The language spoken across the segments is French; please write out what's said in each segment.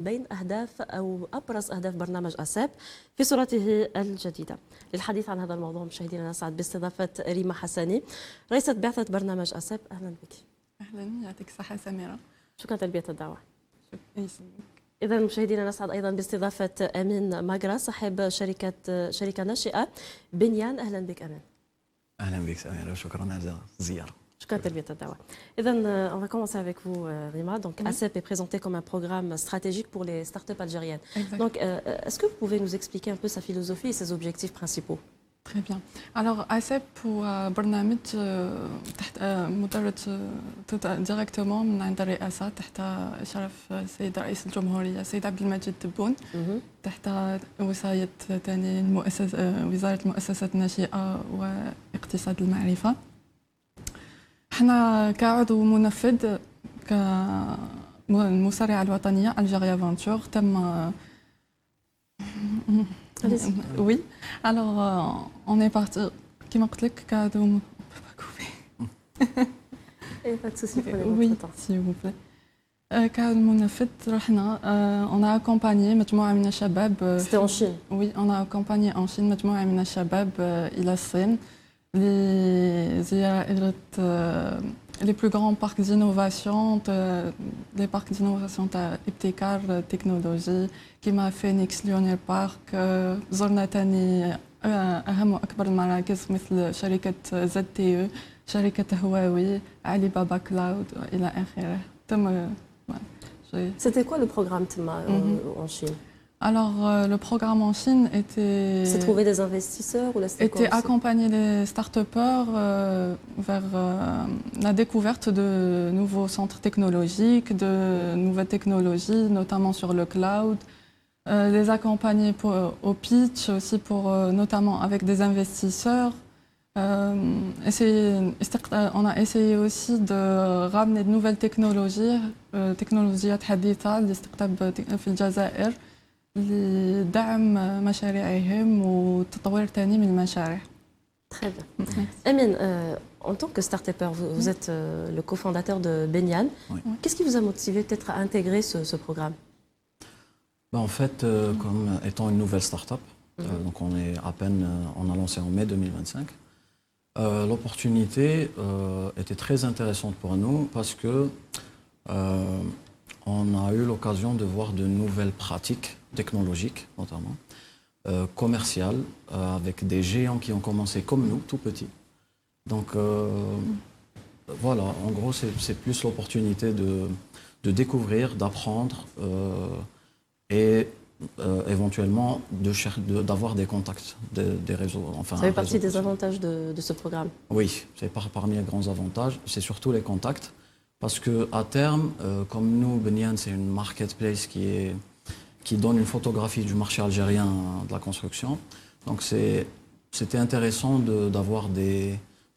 بين أهداف أو أبرز أهداف برنامج أساب في صورته الجديدة. للحديث عن هذا الموضوع مشاهدينا نسعد باستضافة ريما حساني رئيسة بعثة برنامج أساب. أهلا بك. أهلا، يعطيك الصحة سميرة. شكرا تلبية الدعوة. يسلمك. إذا مشاهدينا نسعد أيضا باستضافة أمين ماجرا صاحب شركة ناشئة بنيان. أهلا بك أمين. أهلا بك سميرة وشكرا على الزيارة. On va commencer avec vous, Rima. Donc, ASEP est présenté comme un programme stratégique pour les startups algériennes. Exactement. Donc, est-ce que vous pouvez nous expliquer un peu sa philosophie et ses objectifs principaux? Très bien. Alors, ASEP هو برنامج تحت مدرج ديريكتومون من عند الرئاسة تحت إشراف السيد رئيس الجمهورية السيد عبد المجيد تبون، تحت وصاية ثاني وزارة المؤسسات الناشئة واقتصاد المعرفة. احنا كعضو منفذ كالمسرعة الوطنية الجيريا فونتور تم oui. Alors on est parti كما قلت لك كعضو Pas de souci, prenez oui votre temps. s'il vous plaît. كعضو منفذ رحنا on a accompagné مجموعة من الشباب. C'était en Chine. Oui, on a accompagné en Chine مجموعة من الشباب إلى الصين لزيارة les plus grands parcs d'innovation, les parcs d'innovation ابتكار تكنولوجي كما فينيكس ليونير بارك. زرنا ثاني أهم وأكبر المراكز مثل شركة ZTE، شركة هواوي، علي بابا كلاود إلى آخره. C'était quoi le programme en Chine? Alors, le programme en Chine était... C'est trouver des investisseurs ou était accompagner les start-upers vers la découverte de nouveaux centres technologiques, de nouvelles technologies, notamment sur le cloud. Les accompagner au pitch, aussi pour, notamment avec des investisseurs. On a essayé aussi de ramener de nouvelles technologies, technologies حديثة لاستقطاب في الجزائر لدعم مشاريعهم وتطوير ثاني من المشاريع. Très bien. Amine, en tant que start-upper, vous êtes le cofondateur de Benian. Oui. Qu'est-ce qui vous a motivé peut-être à intégrer ce programme? En fait, comme étant une nouvelle start-up, donc on a lancé en mai 2025, l'opportunité était très intéressante pour nous parce que on a eu l'occasion de voir de nouvelles pratiques technologiques, notamment commerciales, avec des géants qui ont commencé comme nous, tout petits. Donc voilà, en gros, c'est plus l'opportunité de découvrir, d'apprendre et éventuellement d'avoir des contacts, des réseaux. Enfin, ça fait partie des avantages de ce programme. Oui, c'est parmi les grands avantages, c'est surtout les contacts. Parce qu'à terme, comme nous, Benian, c'est une marketplace qui donne une photographie du marché algérien de la construction. Donc c'était intéressant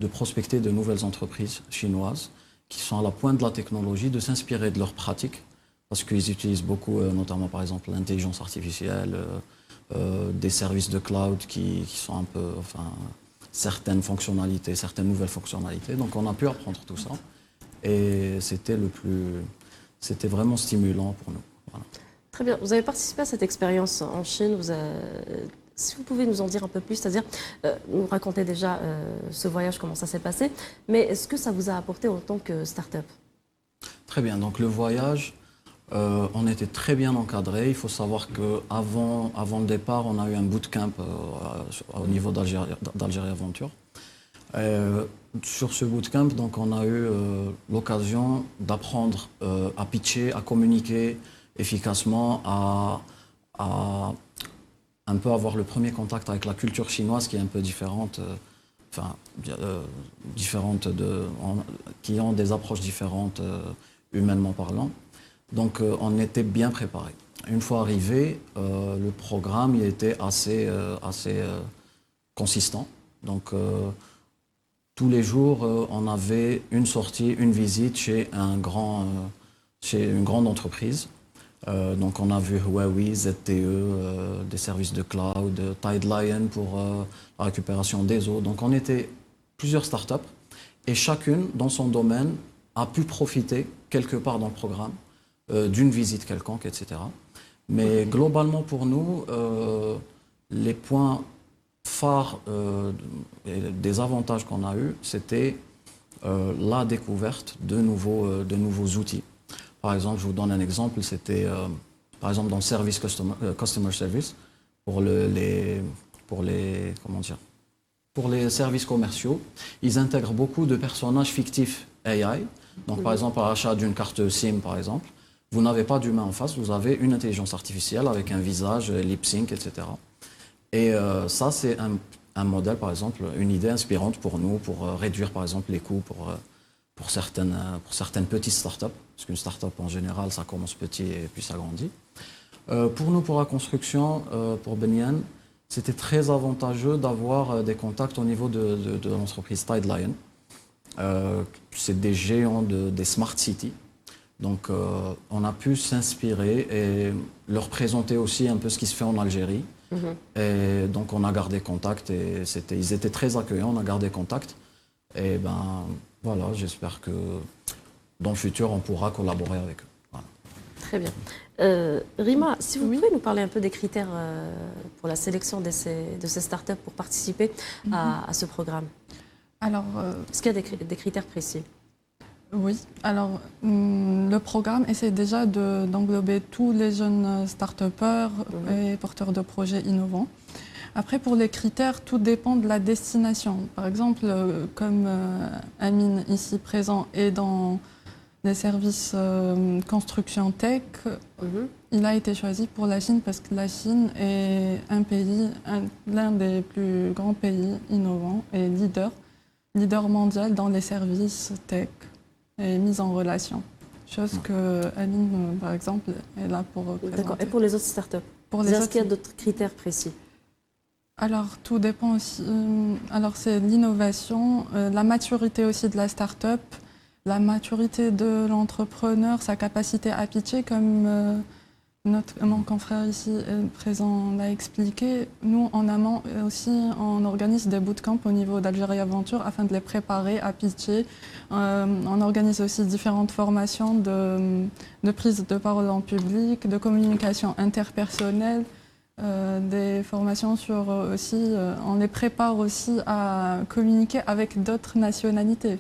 de prospecter de nouvelles entreprises chinoises qui sont à la pointe de la technologie, de s'inspirer de leurs pratiques, parce qu'ils utilisent beaucoup, notamment par exemple l'intelligence artificielle, des services de cloud qui sont un peu, enfin, certaines fonctionnalités, certaines nouvelles fonctionnalités. Donc on a pu apprendre tout ça. Et c'était vraiment stimulant pour nous. Voilà. Très bien. Vous avez participé à cette expérience en Chine. Si vous pouvez nous en dire un peu plus, c'est-à-dire nous raconter déjà ce voyage, comment ça s'est passé, mais est-ce que ça vous a apporté en tant que start-up? Très bien. Donc le voyage, on était très bien encadré. Il faut savoir qu'avant le départ, on a eu un bootcamp au niveau d'Algérie Aventure. Sur ce bootcamp, donc, on a eu l'occasion d'apprendre à pitcher, à communiquer efficacement, à un peu avoir le premier contact avec la culture chinoise qui est un peu différente, qui ont des approches différentes humainement parlant. Donc on était bien préparés. Une fois arrivé, le programme il était assez consistant. Donc tous les jours, on avait une sortie, une visite chez une grande entreprise. Donc on a vu Huawei, ZTE, des services de cloud, Tidelion pour la récupération des eaux. Donc on était plusieurs startups et chacune dans son domaine a pu profiter quelque part dans le programme d'une visite quelconque, etc. Mais globalement, pour nous, les points phares et des avantages qu'on a eus, c'était la découverte de nouveaux outils. Par exemple, je vous donne un exemple, c'était par exemple dans le service customer service, pour les services commerciaux, ils intègrent beaucoup de personnages fictifs AI. Donc, par exemple, à l'achat d'une carte SIM, par exemple, vous n'avez pas d'humain en face, vous avez une intelligence artificielle avec un visage, lip sync, etc. Et ça, c'est un modèle, par exemple, une idée inspirante pour nous, pour réduire, par exemple, les coûts pour certaines petites startups. Parce qu'une startup, en général, ça commence petit et puis ça grandit. Pour nous, pour la construction, pour Benyan, c'était très avantageux d'avoir des contacts au niveau de l'entreprise Tidelion. C'est des géants des smart cities. Donc, on a pu s'inspirer et leur présenter aussi un peu ce qui se fait en Algérie. Et donc, on a gardé contact et ils étaient très accueillants, on a gardé contact. Et ben voilà, j'espère que dans le futur, on pourra collaborer avec eux. Voilà. Très bien. Rima, si vous pouvez nous parler un peu des critères pour la sélection de ces startups pour participer à ce programme. Alors, est-ce qu'il y a des critères précis? Oui, alors le programme essaie déjà d'englober tous les jeunes start-upers et porteurs de projets innovants. Après, pour les critères, tout dépend de la destination. Par exemple, comme Amine ici présent est dans les services construction tech, il a été choisi pour la Chine parce que la Chine est l'un des plus grands pays innovants et leader mondial dans les services tech et mise en relation. Chose que Aline, par exemple, est là pour présenter. D'accord. Et pour les autres startups? Est-ce qu'il y a d'autres critères précis? Alors, tout dépend aussi. Alors, c'est l'innovation, la maturité aussi de la start-up, la maturité de l'entrepreneur, sa capacité à pitcher, comme mon confrère ici présent l'a expliqué. Nous, en amont aussi, on organise des bootcamps au niveau d'Algérie Aventure afin de les préparer à pitcher. On organise aussi différentes formations de prise de parole en public, de communication interpersonnelle, des formations sur aussi... on les prépare aussi à communiquer avec d'autres nationalités.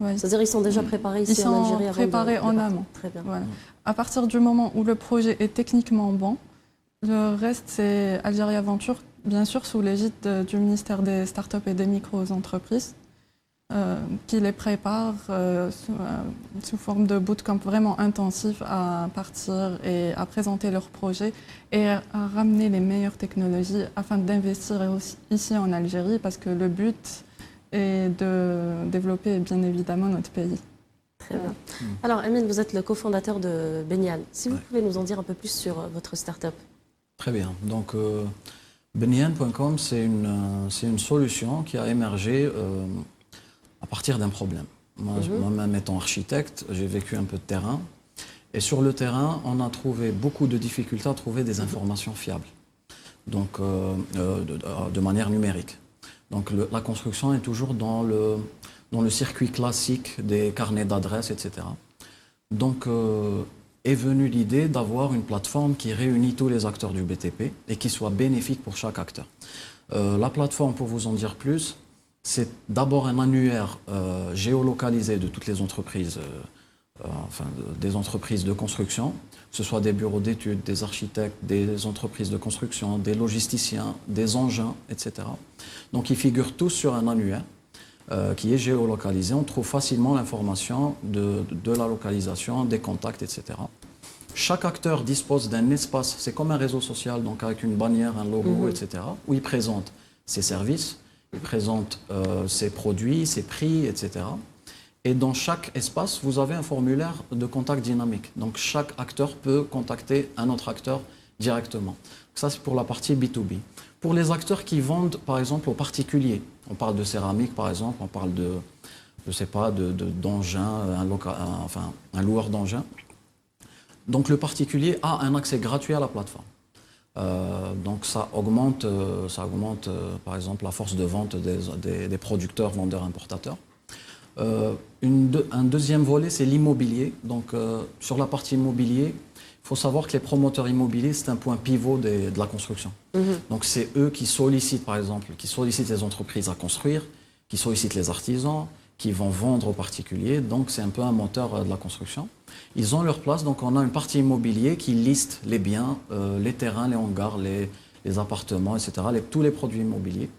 Ouais. C'est-à-dire qu'ils sont déjà préparés ici en Algérie? Ils sont préparés en amont. Très bien. Voilà. À partir du moment où le projet est techniquement bon, le reste, c'est Algérie Aventure, bien sûr, sous l'égide du ministère des startups et des micro-entreprises, qui les prépare sous forme de bootcamp vraiment intensif à partir et à présenter leurs projets et à ramener les meilleures technologies afin d'investir aussi ici en Algérie, parce que le but est de développer bien évidemment notre pays. Très bien. Alors, Amine, vous êtes le cofondateur de Benyan. Si vous pouvez nous en dire un peu plus sur votre start-up. Très bien. Donc, Benyan.com, c'est une solution qui a émergé à partir d'un problème. Moi-même étant architecte, j'ai vécu un peu de terrain. Et sur le terrain, on a trouvé beaucoup de difficultés à trouver des informations fiables, donc de manière numérique. Donc la construction est toujours dans le circuit classique des carnets d'adresses, etc. Donc est venue l'idée d'avoir une plateforme qui réunit tous les acteurs du BTP et qui soit bénéfique pour chaque acteur. La plateforme, pour vous en dire plus, c'est d'abord un annuaire géolocalisé de toutes les entreprises, des entreprises de construction, que ce soit des bureaux d'études, des architectes, des entreprises de construction, des logisticiens, des engins, etc. Donc ils figurent tous sur un annuaire qui est géolocalisé. On trouve facilement l'information de la localisation, des contacts, etc. Chaque acteur dispose d'un espace, c'est comme un réseau social, donc avec une bannière, un logo, etc., où il présente ses services, il présente ses produits, ses prix, etc. Et dans chaque espace, vous avez un formulaire de contact dynamique. Donc chaque acteur peut contacter un autre acteur directement. Ça, c'est pour la partie B2B. Pour les acteurs qui vendent, par exemple, aux particuliers, on parle de céramique, par exemple, on parle de, je sais pas, d'engins, un loueur d'engins. Donc le particulier a un accès gratuit à la plateforme. Donc ça augmente par exemple, la force de vente des producteurs, vendeurs, importateurs. Un deuxième volet, c'est l'immobilier. Donc, sur la partie immobilier, il faut savoir que les promoteurs immobiliers, c'est un point pivot de la construction. Donc, c'est eux qui sollicitent, par exemple, qui sollicitent les entreprises à construire, qui sollicitent les artisans, qui vont vendre aux particuliers. Donc, c'est un peu un moteur de la construction. Ils ont leur place. Donc, on a une partie immobilier qui liste les biens, les terrains, les hangars, les appartements, etc., tous les produits immobiliers,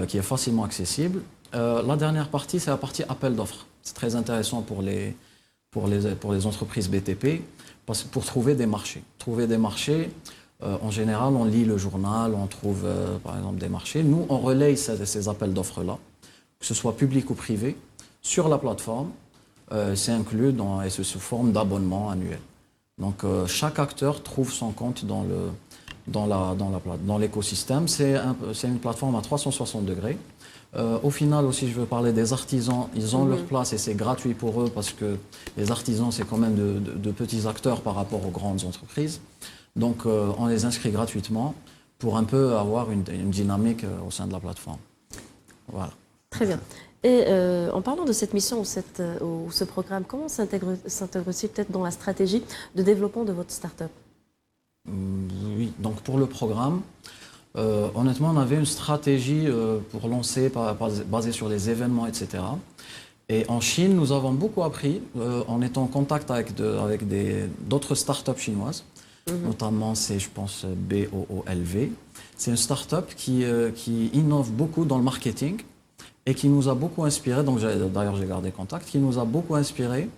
qui est facilement accessible. La dernière partie, c'est la partie appel d'offres. C'est très intéressant pour les entreprises BTP, pour trouver des marchés. Trouver des marchés, en général, on lit le journal, on trouve par exemple des marchés. Nous, on relaye ces appels d'offres-là, que ce soit public ou privé, sur la plateforme. C'est inclus et c'est sous forme d'abonnement annuel. Donc, chaque acteur trouve son compte dans l'écosystème. C'est une plateforme à 360 degrés. Au final aussi, je veux parler des artisans. Ils ont leur place et c'est gratuit pour eux parce que les artisans, c'est quand même de petits acteurs par rapport aux grandes entreprises. Donc, on les inscrit gratuitement pour un peu avoir une dynamique au sein de la plateforme. Voilà. Très bien. Et en parlant de cette mission ou ce programme, comment s'intègre-t-il peut-être dans la stratégie de développement de votre start-up? Oui, donc pour le programme, honnêtement, on avait une stratégie pour lancer basée sur les événements, etc. Et en Chine, nous avons beaucoup appris en étant en contact avec d'autres startups chinoises. Notamment, c'est, je pense, BOOLV. C'est une startup qui innove beaucoup dans le marketing et qui nous a beaucoup inspiré. Donc, d'ailleurs, j'ai gardé contact, qui nous a beaucoup inspiré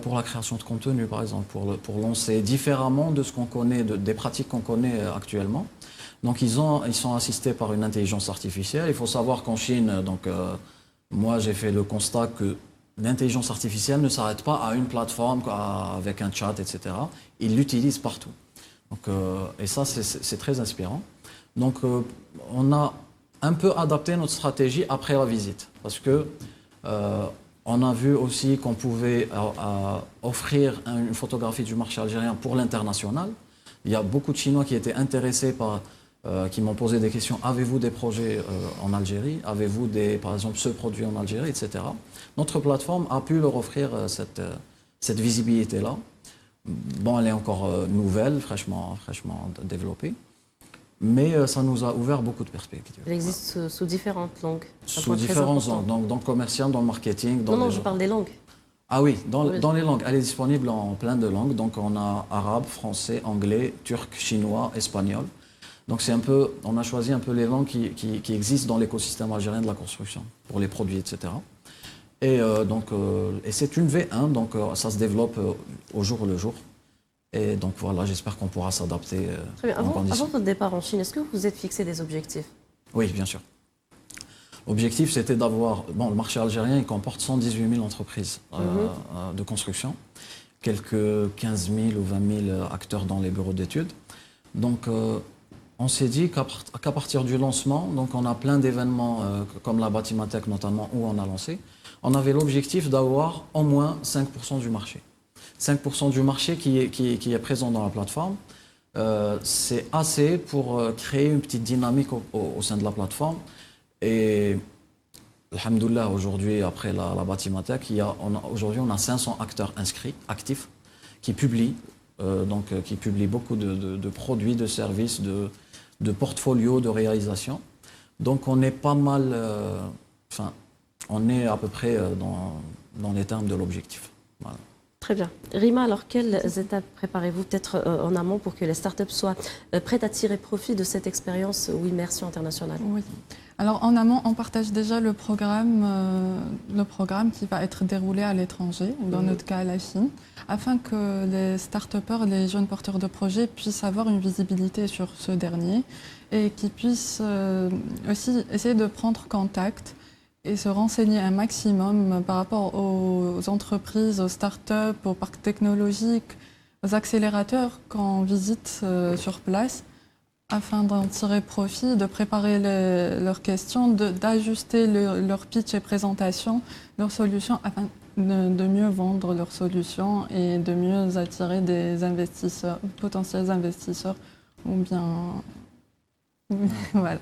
pour la création de contenu, par exemple, pour lancer différemment de ce qu'on connaît, des pratiques qu'on connaît actuellement. Donc, ils sont assistés par une intelligence artificielle. Il faut savoir qu'en Chine, moi, j'ai fait le constat que l'intelligence artificielle ne s'arrête pas à une plateforme avec un chat, etc. Ils l'utilisent partout. Donc, et ça, c'est très inspirant. Donc, on a un peu adapté notre stratégie après la visite. Parce que on a vu aussi qu'on pouvait offrir une photographie du marché algérien pour l'international. Il y a beaucoup de Chinois qui étaient intéressés qui m'ont posé des questions. Avez-vous des projets en Algérie? Avez-vous par exemple ce produit en Algérie, etc. Notre plateforme a pu leur offrir cette visibilité-là. Bon, elle est encore nouvelle, fraîchement développée. Mais ça nous a ouvert beaucoup de perspectives. Elle existe sous différentes langues. Sous différentes langues, donc dans le commercial, dans le marketing. Non, je parle des langues. Ah oui, dans les langues. Elle est disponible en plein de langues. Donc on a arabe, français, anglais, turc, chinois, espagnol. Donc on a choisi un peu les langues qui existent dans l'écosystème algérien de la construction, pour les produits, etc. Et c'est une V1, donc ça se développe au jour le jour. Et donc voilà, j'espère qu'on pourra s'adapter. Très bien. Avant votre départ en Chine, est-ce que vous vous êtes fixé des objectifs? Oui, bien sûr. L'objectif, c'était d'avoir... Bon, le marché algérien, il comporte 118 000 entreprises de construction, quelques 15 000 ou 20 000 acteurs dans les bureaux d'études. Donc, on s'est dit qu'à partir du lancement, donc on a plein d'événements comme la Batimatech notamment, où on a lancé, on avait l'objectif d'avoir au moins 5% du marché. 5% du marché qui est présent dans la plateforme, c'est assez pour créer une petite dynamique au sein de la plateforme. Et alhamdoulilah, aujourd'hui, après la Batimatech, aujourd'hui on a 500 acteurs inscrits, actifs, qui publient, qui publient beaucoup de produits, de services, de portfolios, de réalisations. Donc on est pas mal, on est à peu près dans les termes de l'objectif. Voilà. Très bien. Rima, alors quelles étapes préparez-vous peut-être en amont pour que les startups soient prêtes à tirer profit de cette expérience ou immersion internationale? Oui. Alors en amont, on partage déjà le programme qui va être déroulé à l'étranger, dans notre cas à la Chine, afin que les start-upers, les jeunes porteurs de projets puissent avoir une visibilité sur ce dernier et qu'ils puissent aussi essayer de prendre contact et se renseigner un maximum par rapport aux entreprises, aux start-up, aux parcs technologiques, aux accélérateurs qu'on visite sur place, afin d'en tirer profit, de préparer leurs questions, d'ajuster leur pitch et présentation, leurs solutions, afin de mieux vendre leurs solutions et de mieux attirer des investisseurs, potentiels investisseurs, ou bien... voilà.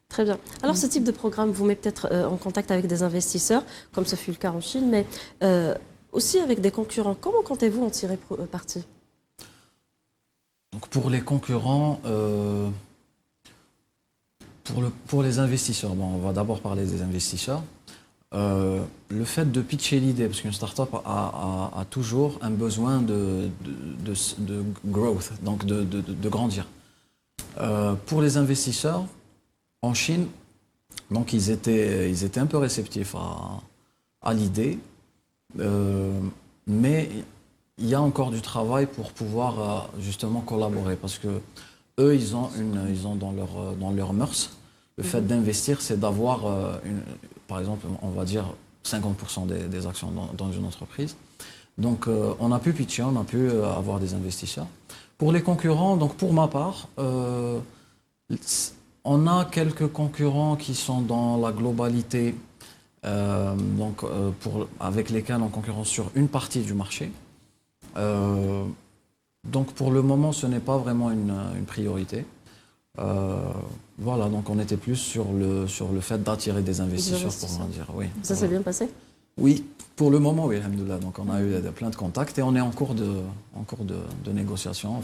Très bien. Alors, ce type de programme vous met peut-être en contact avec des investisseurs, comme ce fut le cas en Chine, mais aussi avec des concurrents. Comment comptez-vous en tirer parti? Donc pour les concurrents, pour les investisseurs, bon, on va d'abord parler des investisseurs. Le fait de pitcher l'idée, parce qu'une startup a toujours un besoin de growth, donc de grandir. Pour les investisseurs, en Chine, donc ils étaient un peu réceptifs à l'idée, mais il y a encore du travail pour pouvoir justement collaborer, parce que eux, ils ont dans leur mœurs, le fait d'investir, c'est d'avoir, par exemple, on va dire 50% des actions dans une entreprise. Donc, on a pu pitcher, on a pu avoir des investisseurs. Pour les concurrents, donc pour ma part, on a quelques concurrents qui sont dans la globalité, avec lesquels on concurrence sur une partie du marché. Donc pour le moment, ce n'est pas vraiment une priorité. Voilà, donc on était plus sur le fait d'attirer des investisseurs, pour dire. Oui, ça s'est bien passé? Oui, pour le moment, oui, alhamdoulilah. Donc on a eu plein de contacts et on est en cours de négociation,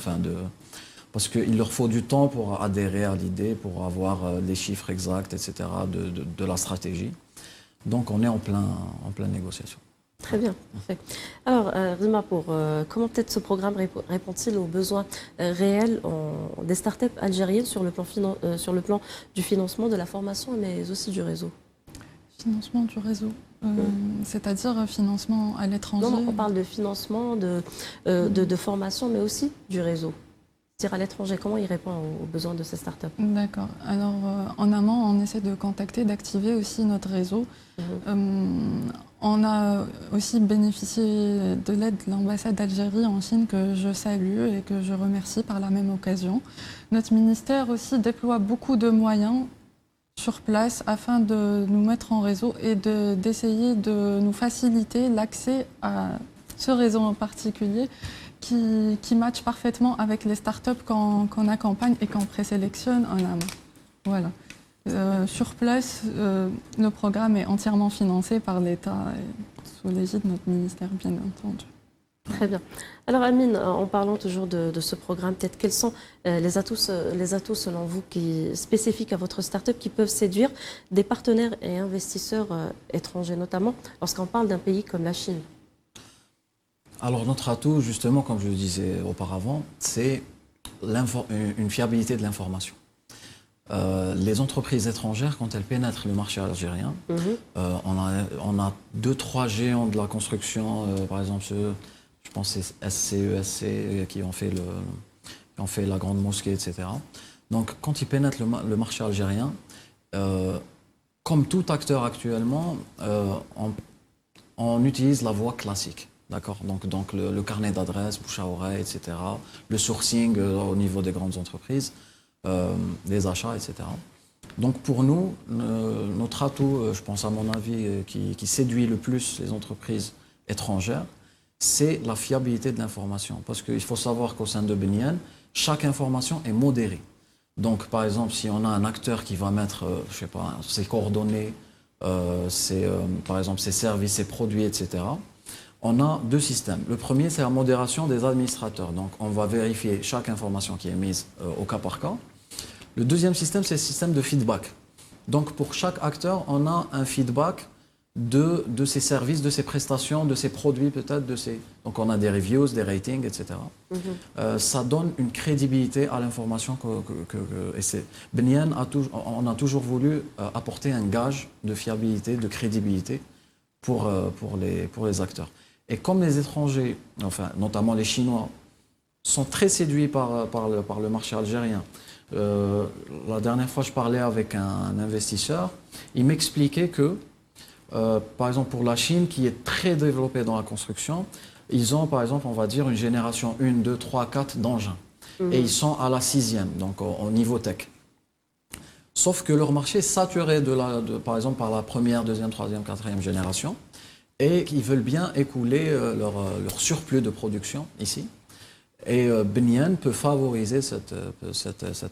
parce qu'il leur faut du temps pour adhérer à l'idée, pour avoir les chiffres exacts, etc., de la stratégie. Donc on est en pleine négociation. Très bien, parfait. Alors, Rima, comment peut-être ce programme répond-il aux besoins réels des startups algériennes sur le plan du financement, de la formation, mais aussi du réseau? Financement du réseau, c'est-à-dire financement à l'étranger? Non, on parle de financement, de formation, mais aussi du réseau. C'est-à-dire à l'étranger, comment il répond aux besoins de ces startups? D'accord. Alors, en amont, on essaie de contacter, d'activer aussi notre réseau. On a aussi bénéficié de l'aide de l'ambassade d'Algérie en Chine, que je salue et que je remercie par la même occasion. Notre ministère aussi déploie beaucoup de moyens sur place afin de nous mettre en réseau et d'essayer de nous faciliter l'accès à ce réseau en particulier qui matche parfaitement avec les startups qu'on accompagne et qu'on présélectionne en amont. Voilà. Sur place, le programme est entièrement financé par l'État, sous l'égide de notre ministère, bien entendu. Très bien. Alors Amine, en parlant toujours de ce programme, peut-être quels sont les atouts selon vous spécifiques à votre start-up qui peuvent séduire des partenaires et investisseurs étrangers, notamment lorsqu'on parle d'un pays comme la Chine? Alors notre atout, justement, comme je le disais auparavant, c'est une fiabilité de l'information. Les entreprises étrangères, quand elles pénètrent le marché algérien, on a 2-3 géants de la construction, par exemple, je pense que c'est SCESC qui ont fait la grande mosquée, etc. Donc quand ils pénètrent le marché algérien, comme tout acteur actuellement, on utilise la voie classique. D'accord, donc le carnet d'adresses, bouche à oreille, etc. Le sourcing au niveau des grandes entreprises, des achats, etc. Donc pour nous, notre atout, je pense à mon avis, qui séduit le plus les entreprises étrangères, c'est la fiabilité de l'information. Parce qu'il faut savoir qu'au sein de Benian, chaque information est modérée. Donc par exemple, si on a un acteur qui va mettre, je sais pas, ses coordonnées, par exemple ses services, ses produits, etc., on a 2 systèmes. Le premier, c'est la modération des administrateurs. Donc, on va vérifier chaque information qui est mise au cas par cas. Le deuxième système, c'est le système de feedback. Donc, pour chaque acteur, on a un feedback de ses services, de ses prestations, de ses produits peut-être. Donc, on a des reviews, des ratings, etc. Ça donne une crédibilité à l'information Benian on a toujours voulu apporter un gage de fiabilité, de crédibilité pour les acteurs. Et comme les étrangers, enfin notamment les Chinois, sont très séduits par le marché algérien. La dernière fois, je parlais avec un investisseur. Il m'expliquait que, par exemple, pour la Chine, qui est très développée dans la construction, ils ont, par exemple, on va dire, une génération 1, 2, 3, 4 d'engins. Et ils sont à la 6e, donc au niveau tech. Sauf que leur marché est saturé, par exemple, par la première, deuxième, troisième, quatrième génération. Et qu'ils veulent bien écouler leur surplus de production ici. Et Bnian peut favoriser cette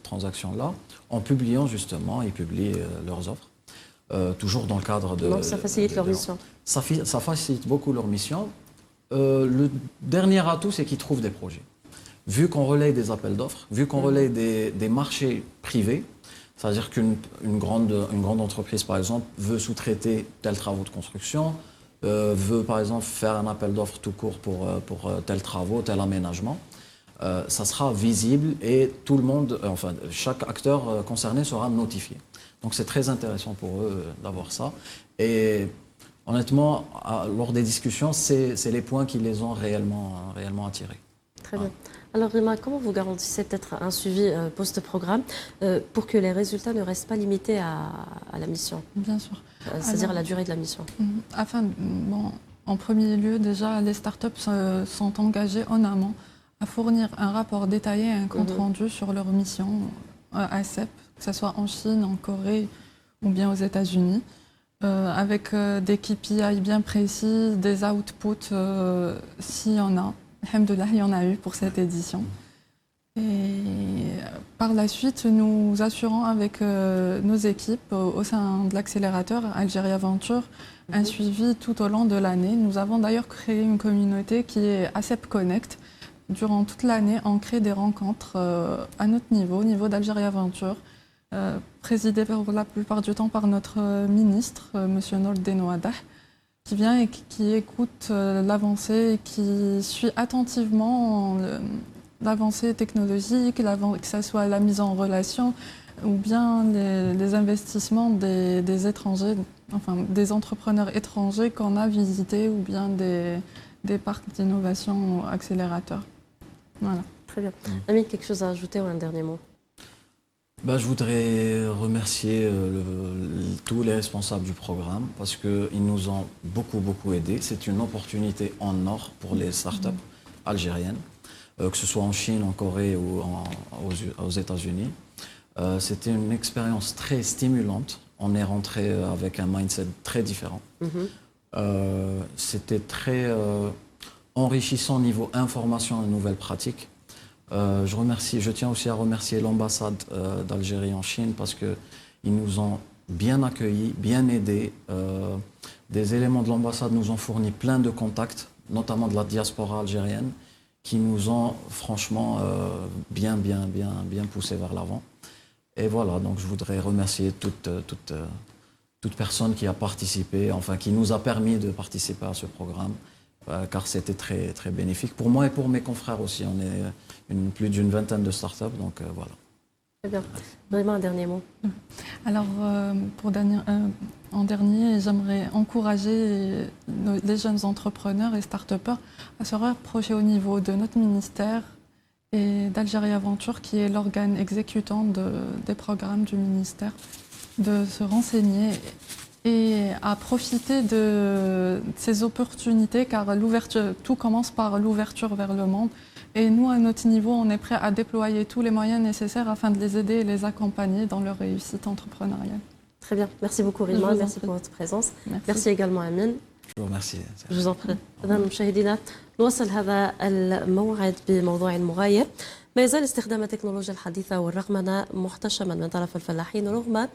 transaction-là en publiant justement, ils publient leurs offres, toujours dans le cadre de... Donc ça facilite leur mission. Ça facilite beaucoup leur mission. Le dernier atout, c'est qu'ils trouvent des projets. Vu qu'on relaye des appels d'offres, vu qu'on relaye des marchés privés, c'est-à-dire qu'une grande entreprise, par exemple, veut sous-traiter tels travaux de construction, veut, par exemple, faire un appel d'offres tout court pour tels travaux, tel aménagement, ça sera visible et tout le monde, enfin, chaque acteur concerné sera notifié. Donc c'est très intéressant pour eux d'avoir ça. Et honnêtement, lors des discussions, c'est les points qui les ont réellement attirés. Très bien. Alors Rima, comment vous garantissez peut-être un suivi post-programme pour que les résultats ne restent pas limités à la mission? Bien sûr. C'est-à-dire à la durée de la mission. En premier lieu, déjà, les startups sont engagées en amont à fournir un rapport détaillé et un compte rendu sur leur mission ASEP, que ce soit en Chine, en Corée ou bien aux États-Unis, avec des KPI bien précis, des outputs s'il y en a. Alhamdoulilah, il y en a eu pour cette édition. Et par la suite, nous assurons avec nos équipes au sein de l'accélérateur Algérie Aventure un suivi tout au long de l'année. Nous avons d'ailleurs créé une communauté qui est ASEP Connect. Durant toute l'année, on crée des rencontres à notre niveau, au niveau d'Algérie Aventure, présidées pour la plupart du temps par notre ministre, M. Nour Denouadah, qui vient et qui écoute l'avancée et qui suit attentivement l'avancée technologique, que ce soit la mise en relation ou bien les investissements des étrangers, enfin des entrepreneurs étrangers qu'on a visités ou bien des parcs d'innovation accélérateurs. Voilà. Très bien. Amine, quelque chose à ajouter ou un dernier mot? Je voudrais remercier tous les responsables du programme parce qu'ils nous ont beaucoup aidés. C'est une opportunité en or pour les startups algériennes, que ce soit en Chine, en Corée ou aux États-Unis. C'était une expérience très stimulante. On est rentré avec un mindset très différent. C'était très enrichissant au niveau information et nouvelles pratiques. Je tiens aussi à remercier l'ambassade d'Algérie en Chine parce qu'ils nous ont bien accueillis, bien aidés. Des éléments de l'ambassade nous ont fourni plein de contacts, notamment de la diaspora algérienne, qui nous ont franchement bien poussés vers l'avant. Et voilà, donc je voudrais remercier toute personne qui a participé, enfin qui nous a permis de participer à ce programme. Car c'était très bénéfique pour moi et pour mes confrères aussi. On est plus d'une vingtaine de startups, donc voilà. Très bien. Vraiment un dernier mot. Alors, en dernier, j'aimerais encourager les jeunes entrepreneurs et start-upers à se rapprocher au niveau de notre ministère et d'Algérie Aventure, qui est l'organe exécutant des programmes du ministère, de se renseigner et à profiter de ces opportunités, car tout commence par l'ouverture vers le monde. Et nous, à notre niveau, on est prêt à déployer tous les moyens nécessaires afin de les aider et les accompagner dans leur réussite entrepreneuriale. Très bien. Merci beaucoup, Rima. Merci pour votre présence. Merci également, Amine. Je vous remercie. Je vous en prie. إذا مشاهدينا نواصل هذا الموعد بموضوع مغاير. ما يزال استخدام التكنولوجيا الحديثة والرقمنة محتشما من طرف الفلاحين رغم